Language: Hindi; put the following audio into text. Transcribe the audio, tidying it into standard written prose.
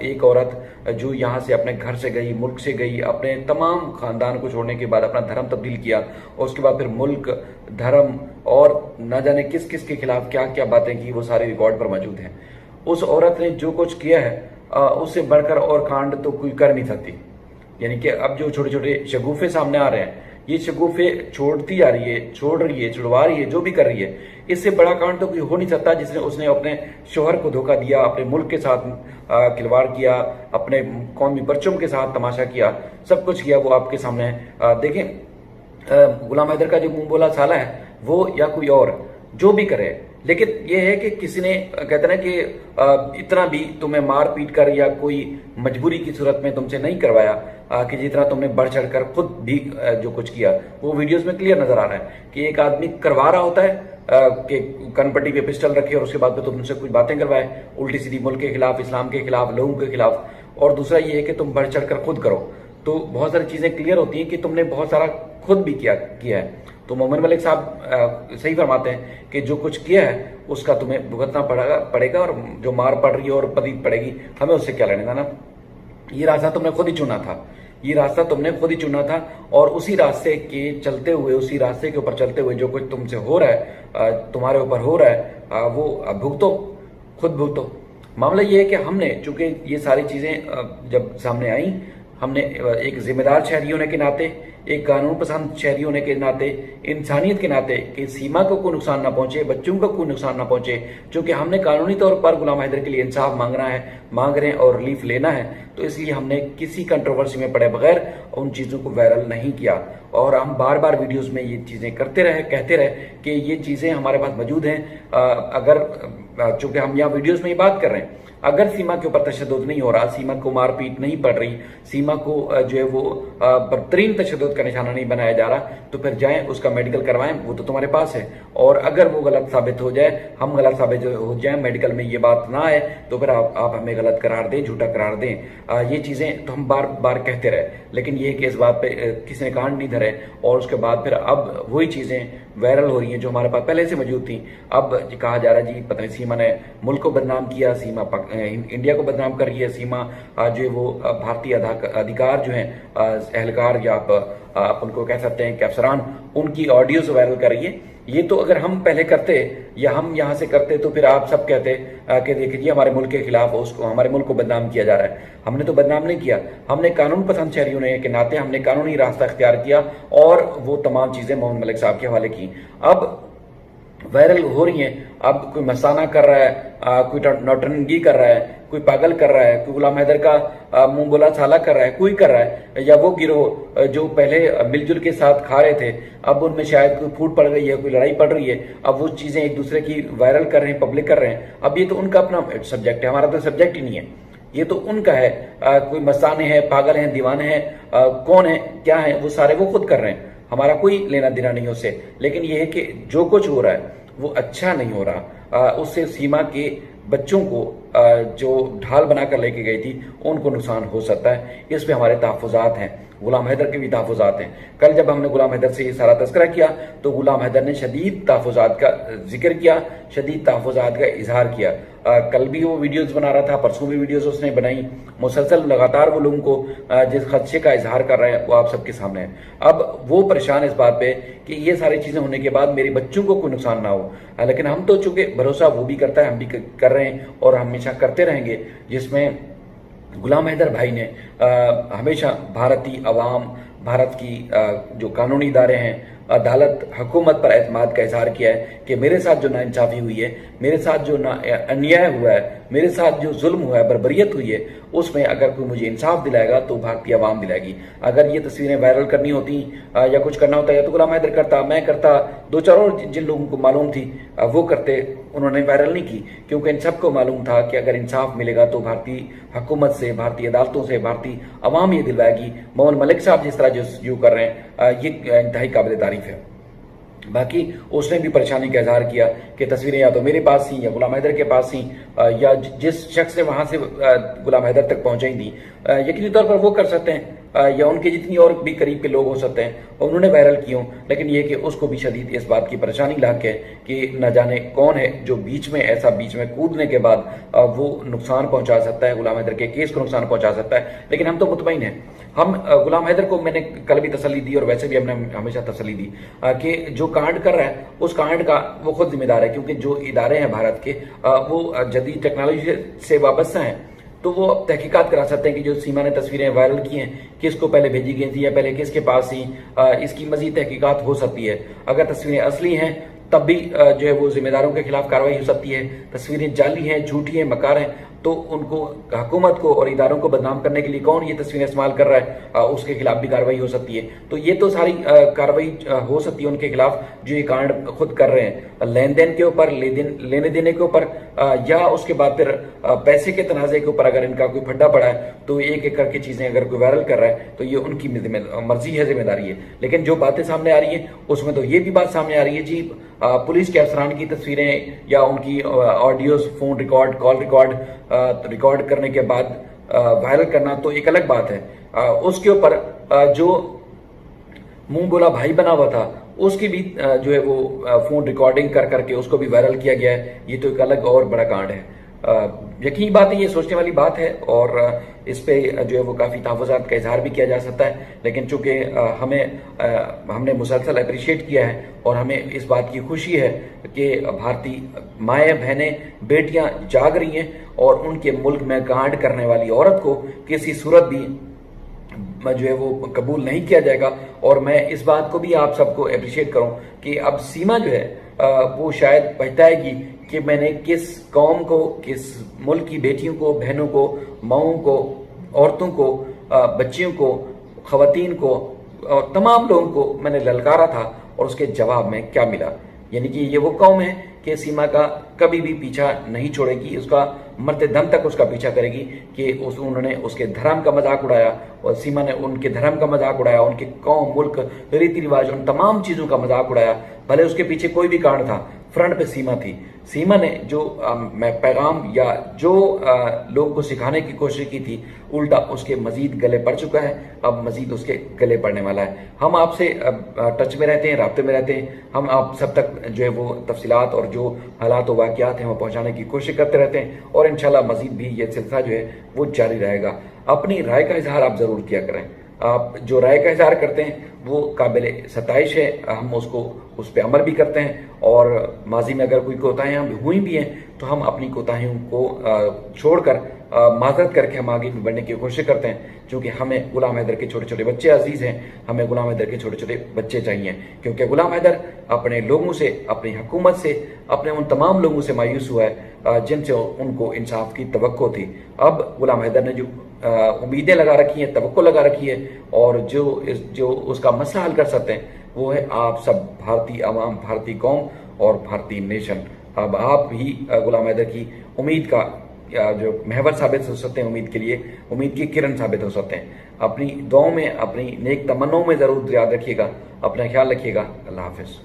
एक औरत जो यहाँ से अपने घर से गई, मुल्क से गई, अपने तमाम खानदान को छोड़ने के बाद अपना धर्म तब्दील किया और उसके बाद फिर मुल्क, धर्म और न जाने किस किस के खिलाफ क्या क्या बातें की, वो सारे रिकॉर्ड पर मौजूद हैं। उस औरत ने जो कुछ किया है उससे बढ़कर और कांड तो कोई कर नहीं सकती। यानी कि अब जो छोटे छोटे शगुफे सामने आ रहे हैं, ये शगुफे छोड़ती आ रही है, छोड़ रही है, छुड़वा रही है, जो भी कर रही है, इससे बड़ा कांड तो कोई हो नहीं सकता जिसने उसने अपने शोहर को धोखा दिया, अपने मुल्क के साथ खिलवाड़ किया, अपने कौमी परचम के साथ तमाशा किया, सब कुछ किया। वो आपके सामने है। देखें, गुलाम हैदर का जो मुंह बोला साला है, वो या कोई और जो भी करे, लेकिन ये है कि किसी ने कहते ना कि इतना भी तुम्हें मार पीट कर या कोई मजबूरी की सूरत में तुमसे नहीं करवाया कि जितना तुमने बढ़ चढ़ कर खुद भी जो कुछ किया। वो वीडियोस में क्लियर नजर आ रहा है कि एक आदमी करवा रहा होता है कि कनपट्टी पे पिस्टल रखे और उसके बाद में तुमसे कुछ बातें करवाए उल्टी सीधी, मुल्क के खिलाफ, इस्लाम के खिलाफ, लोगों के खिलाफ। और दूसरा ये है कि तुम बढ़ चढ़ कर खुद करो। तो बहुत सारी चीजें क्लियर होती हैं कि तुमने बहुत सारा खुद भी किया है। तो मोमिन मलिक साहब सही फरमाते हैं कि जो कुछ किया है उसका तुम्हें भुगतना पड़ेगा और जो मार पड़ रही है और पड़ी पड़ेगी, हमें उससे क्या लेने देना। ये रास्ता तुमने खुद ही चुना था, ये रास्ता तुमने खुद ही चुना था और उसी रास्ते के चलते हुए, उसी रास्ते के ऊपर चलते हुए जो कुछ तुमसे हो रहा है, तुम्हारे ऊपर हो रहा है, वो भुगतो, खुद भुगतो। मामला ये है कि हमने, चूंकि ये सारी चीजें जब सामने आई, हमने एक जिम्मेदार शहरी होने के नाते, एक कानून पसंद शहरी होने के नाते, इंसानियत के नाते कि सीमा को कोई नुकसान ना पहुंचे, बच्चों को कोई नुकसान ना पहुंचे, क्योंकि हमने कानूनी तौर पर गुलाम हैदर के लिए इंसाफ मांग रहे हैं और रिलीफ लेना है, तो इसलिए हमने किसी कंट्रोवर्सी में पड़े बगैर उन चीजों को वायरल नहीं किया। और हम बार बार वीडियोस में ये चीजें करते रहे, कहते रहे कि ये चीजें हमारे पास मौजूद हैं। अगर चूंकि हम यहाँ वीडियोस में ही बात कर रहे हैं, अगर सीमा के ऊपर तशद्दुद नहीं हो रहा, सीमा को मारपीट नहीं पड़ रही, सीमा को जो है वो बदतरीन तशद्दुद का निशाना नहीं बनाया जा रहा, तो फिर जाएं उसका मेडिकल करवाएं, वो तो तुम्हारे पास है। और अगर वो गलत साबित हो जाए, हम गलत साबित हो जाए, मेडिकल में ये बात ना आए, तो फिर आप हमें गलत करार दें, झूठा करार दें। ये चीजें तो हम बार बार कहते रहे, लेकिन ये कि इस बात पे किसी ने कान नहीं धरे और उसके बाद फिर अब वही चीजें वायरल हो रही हैं जो हमारे पास पहले से मौजूद थी। अब कहा जा रहा है जी पता नहीं सीमा ने मुल्क को बदनाम किया, सीमा इंडिया को बदनाम कर रही है, सीमा जो है वो भारतीय अधिकार जो है एहलकार या आप उनको कह सकते हैं कि अफसरान, उनकी ऑडियोज वायरल कर रही है। ये तो अगर हम पहले करते या हम यहाँ से करते तो फिर आप सब कहते कि देखिए हमारे मुल्क के खिलाफ, उसको हमारे मुल्क को बदनाम किया जा रहा है। हमने तो बदनाम नहीं किया, हमने कानून पसंद शहरी होने के नाते हमने कानूनी रास्ता इख्तियार किया और वो तमाम चीजें मोहम्मद मलिक साहब के हवाले की। अब वायरल हो रही हैं, अब कोई मसाना कर रहा है, कोई नौटंकी कर रहा है, कोई पागल कर रहा है, कोई गुलाम हैदर का मुंह बोला साला कर रहा है, कोई कर रहा है, या वो गिरोह जो पहले मिलजुल के साथ खा रहे थे, अब उनमें शायद कोई फूट पड़ गई है, कोई लड़ाई पड़ रही है, अब वो चीजें एक दूसरे की वायरल कर रहे हैं, पब्लिक कर रहे हैं। अब ये तो उनका अपना सब्जेक्ट है, हमारा तो सब्जेक्ट ही नहीं है, ये तो उनका है। कोई मसाने हैं, पागल हैं, दीवाने हैं, कौन है, क्या है, वो सारे वो खुद कर रहे हैं, हमारा कोई लेना देना नहीं उससे। लेकिन यह है कि जो कुछ हो रहा है वो अच्छा नहीं हो रहा, उससे सीमा के बच्चों को जो ढाल बनाकर लेके गई थी उनको नुकसान हो सकता है। इस पे हमारे तहफ़्फ़ुज़ात हैं, गुलाम हैदर के भी तहफ़्फ़ुज़ात हैं। कल जब हमने गुलाम हैदर से ये सारा तज़किरा किया तो गुलाम हैदर ने शदीद तहफ़्फ़ुज़ात का जिक्र किया, शदीद तहफ़्फ़ुज़ात का इजहार किया। कल भी वो वीडियोस बना रहा था, परसों भी वीडियोस उसने बनाई, मुसलसल लगातार वो लोगों को जिस खदशे का इजहार कर रहे हैं वो आप सबके सामने है। अब वो परेशान इस बात पे कि ये सारी चीजें होने के बाद मेरे बच्चों को कोई नुकसान ना हो, लेकिन हम तो चूंकि भरोसा वो भी करता है, हम भी कर रहे हैं और हमेशा करते रहेंगे, जिसमें गुलाम हैदर भाई ने हमेशा भारतीय अवाम, भारत की जो कानूनी इदारे हैं, अदालत, हुकूमत पर एतमाद का इजहार किया है कि मेरे साथ जो नाइंसाफी हुई है, मेरे साथ जो अन्याय हुआ है, मेरे साथ जो जुल्म हुआ है, बर्बरियत हुई है, उसमें अगर कोई मुझे इंसाफ दिलाएगा तो भारतीय अवाम दिलाएगी। अगर ये तस्वीरें वायरल करनी होती या कुछ करना होता या तो गुलाम हैदर करता, मैं करता, दो चार और जिन लोगों को मालूम थी वो करते, उन्होंने वायरल नहीं की, क्योंकि इन सबको मालूम था कि अगर इंसाफ मिलेगा तो भारतीय हुकूमत से, भारतीय अदालतों से भारतीय अवाम ये दिलवाएगी। मोहम्मद मलिक साहब जिस तरह जो कर रहे हैं ये इंतहाई काबिल तारीफ है। बाकी उसने भी परेशानी का इजहार किया कि तस्वीरें या तो मेरे पास थी या गुलाम हैदर के पास थी, या जिस शख्स से वहां से गुलाम हैदर तक पहुंचाई थी, यकीनी तौर पर वो कर सकते हैं, या उनके जितनी और भी करीब के लोग हो सकते हैं उन्होंने वायरल की हों। लेकिन ये कि उसको भी शदीद इस बात की परेशानी लाक है कि न जाने कौन है जो बीच में कूदने के बाद वो नुकसान पहुंचा सकता है, गुलाम हैदर के केस को नुकसान पहुंचा सकता है। लेकिन हम तो मुतमईन हैं। हम गुलाम हैदर को मैंने कल भी तसल्ली दी और वैसे भी हमने हमेशा तसल्ली दी कि जो कांड कर रहा है उस कांड का वो खुद जिम्मेदार है, क्योंकि जो इदारे हैं भारत के वो जदीद टेक्नोलॉजी से वाबस्ता हैं, तो वो तहकीकात करा सकते हैं कि जो सीमा ने तस्वीरें वायरल की हैं किसको पहले भेजी गई थी या पहले किसके पास थी। इसकी मजीद तहकीकात हो सकती है। अगर तस्वीरें असली हैं तब भी जो है वो जिम्मेदारों के खिलाफ कार्रवाई हो सकती है। तस्वीरें जाली हैं, झूठी हैं, मकार हैं, तो उनको हुकूमत को और इदारों को बदनाम करने के लिए कौन ये तस्वीरें इस्तेमाल कर रहा है उसके खिलाफ भी कार्रवाई हो सकती है। तो ये तो सारी कार्रवाई हो सकती है उनके खिलाफ जो ये कांड खुद कर रहे हैं, लेन देन के ऊपर, लेने देने के ऊपर, या उसके बाद फिर पैसे के तनाजे के ऊपर अगर इनका कोई फड्डा पड़ा है तो एक एक करके चीजें अगर कोई वायरल कर रहा है तो ये उनकी मर्जी है, जिम्मेदारी है। लेकिन जो बातें सामने आ रही है उसमें तो ये भी बात सामने आ रही है जी, पुलिस के अफसरान की तस्वीरें या उनकी audios, phone record, call record करने के बाद वायरल करना तो एक अलग बात है। उसके ऊपर जो मुंह बोला भाई बना हुआ था उसकी भी जो है वो फोन रिकॉर्डिंग कर करके उसको भी वायरल किया गया है। ये तो एक अलग और बड़ा कांड है। यकीनी बात है, ये सोचने वाली बात है और इस पे जो है वो काफी तहफ़्फ़ुज़ात का इजहार भी किया जा सकता है। लेकिन चूंकि हमने मुसलसल अप्रिशिएट किया है और हमें इस बात की खुशी है कि भारतीय माएँ, बहनें, बेटियां जाग रही हैं और उनके मुल्क में कांड करने वाली औरत को किसी सूरत भी जो है वो कबूल नहीं किया जाएगा। और मैं इस बात को भी आप सबको अप्रिशिएट करूं कि अब सीमा जो है वो शायद पहचाएगी कि मैंने किस कौम को, किस मुल्क की बेटियों को, बहनों को, माओं को, औरतों को, बच्चियों को, खवातीन को और तमाम लोगों को मैंने ललकारा था और उसके जवाब में क्या मिला। यानी कि ये वो कौम है कि सीमा का कभी भी पीछा नहीं छोड़ेगी, उसका मरते दम तक उसका पीछा करेगी कि उन्होंने उसके धर्म का मजाक उड़ाया और सीमा ने उनके धर्म का मजाक उड़ाया, उनके कौम, मुल्क, रीति रिवाज, उन तमाम चीजों का मजाक उड़ाया। भले उसके पीछे कोई भी कारण था, फ्रंट पे सीमा थी। सीमा ने जो पैगाम या जो लोगों को सिखाने की कोशिश की थी, उल्टा उसके मजीद गले पड़ चुका है, अब मजीद उसके गले पड़ने वाला है। हम आपसे टच में रहते हैं, राब्ते में रहते हैं, हम आप सब तक जो है वो तफसीलात और जो हालात और वाक़यात हैं वो पहुंचाने की कोशिश करते रहते हैं और इंशाल्लाह मजीद भी ये सिलसिला जो है वो जारी रहेगा। अपनी राय का इजहार आप जरूर किया करें। आप जो राय का इजहार करते हैं वो काबिल सताइश है, हम उसको उस पर अमल भी करते हैं और माजी में अगर कोई कोताहियां हुई भी हैं तो हम अपनी कोताहियों को छोड़कर माजरत करके हम आगे भी बढ़ने की कोशिश करते हैं। क्योंकि हमें गुलाम हैदर के छोटे छोटे बच्चे अजीज हैं, हमें गुलाम हैदर के छोटे छोटे बच्चे चाहिए, क्योंकि गुलाम हैदर अपने लोगों से, अपनी हुकूमत से, अपने उन तमाम लोगों से मायूस हुआ है जिनसे उनको इंसाफ की तवक्को थी। अब गुलाम हैदर ने जो उम्मीदें लगा रखी हैं, तवक्को लगा रखी है और जो उसका मसला हल कर सकते हैं वो है आप सब भारतीय अवाम, भारतीय कौम और भारतीय नेशन। अब आप ही गुलाम हैदर की उम्मीद का जो महवर साबित हो सकते हैं, उम्मीद के लिए उम्मीद की किरण साबित हो सकते हैं। अपनी दुआओं में, अपनी नेक तमन्नाओं में जरूर याद रखिएगा। अपना ख्याल रखिएगा। अल्लाह हाफिज।